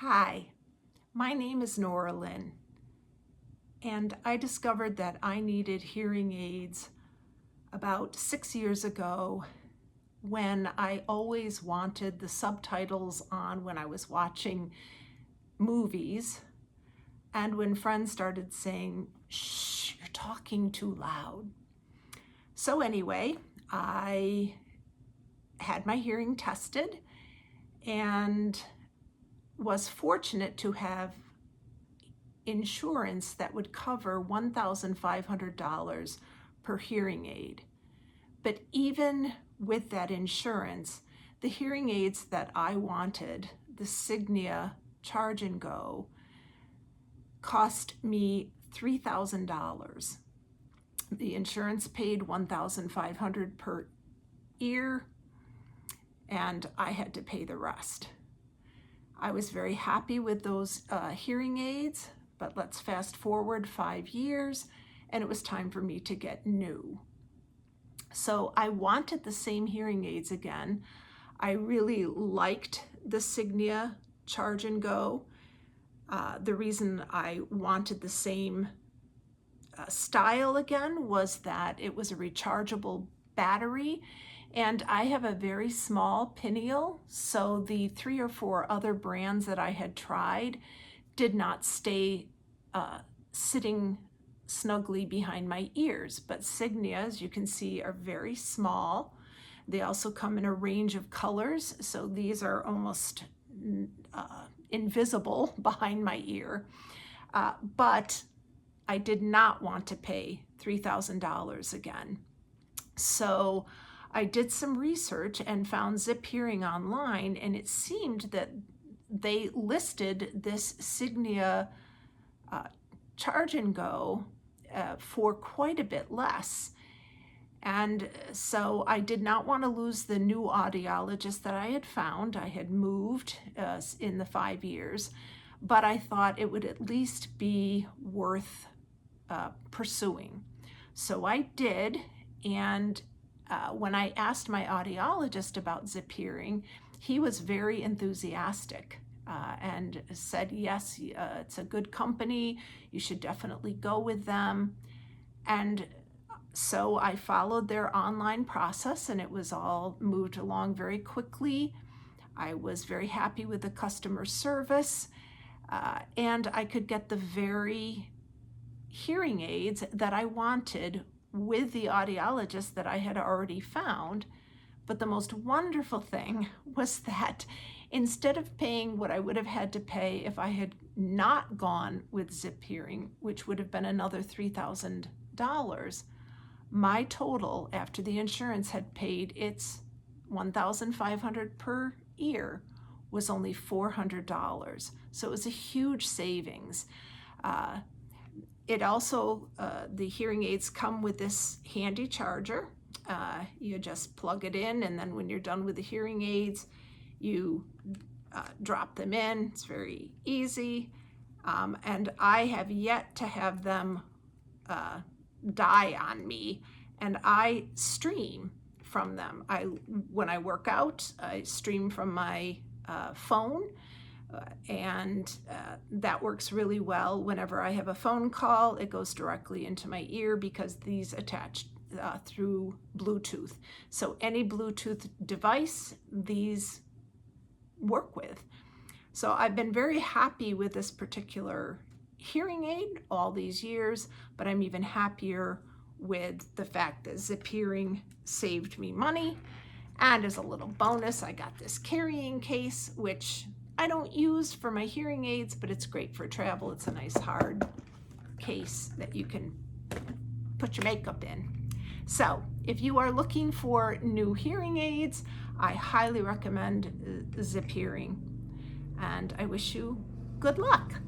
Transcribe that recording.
Hi, my name is Noralyn, and I discovered that I needed hearing aids about 6 years ago when I always wanted the subtitles on when I was watching movies, and when friends started saying, "Shh, you're talking too loud." So anyway, I had my hearing tested and was fortunate to have insurance that would cover $1,500 per hearing aid. But even with that insurance, the hearing aids that I wanted, the Signia Charge&Go, cost me $3,000. The insurance paid $1,500 per ear, and I had to pay the rest. I was very happy with those hearing aids, but let's fast forward 5 years, and it was time for me to get new. So I wanted the same hearing aids again. I really liked the Signia Charge&Go. The reason I wanted the same style again was that it was a rechargeable battery, and I have a very small pineal, so the 3 or 4 other brands that I had tried did not stay sitting snugly behind my ears. But Signia, as you can see, are very small. They also come in a range of colors, so these are almost invisible behind my ear. But I did not want to pay $3,000 again. So I did some research and found Zip Hearing online, and it seemed that they listed this Signia Charge&Go for quite a bit less. And so I did not want to lose the new audiologist that I had found. I had moved in the 5 years, but I thought it would at least be worth pursuing. So I did, and when I asked my audiologist about Zip Hearing, he was very enthusiastic and said, yes, it's a good company, you should definitely go with them. And so I followed their online process, and it was all moved along very quickly. I was very happy with the customer service, and I could get the very hearing aids that I wanted with the audiologist that I had already found. But the most wonderful thing was that instead of paying what I would have had to pay if I had not gone with Zip Hearing, which would have been another $3,000, my total after the insurance had paid its $1,500 per ear was only $400. So it was a huge savings. It also, the hearing aids come with this handy charger. You just plug it in, and then when you're done with the hearing aids, you drop them in. It's very easy. And I have yet to have them die on me, and I stream from them. When I work out, I stream from my phone. And that works really well. Whenever I have a phone call, it goes directly into my ear because these attach through Bluetooth. So any Bluetooth device, these work with. So I've been very happy with this particular hearing aid all these years, but I'm even happier with the fact that Zip Hearing saved me money. And as a little bonus, I got this carrying case, which I don't use for my hearing aids, but it's great for travel. It's a nice hard case that you can put your makeup in. So if you are looking for new hearing aids, I highly recommend Zip Hearing, and I wish you good luck.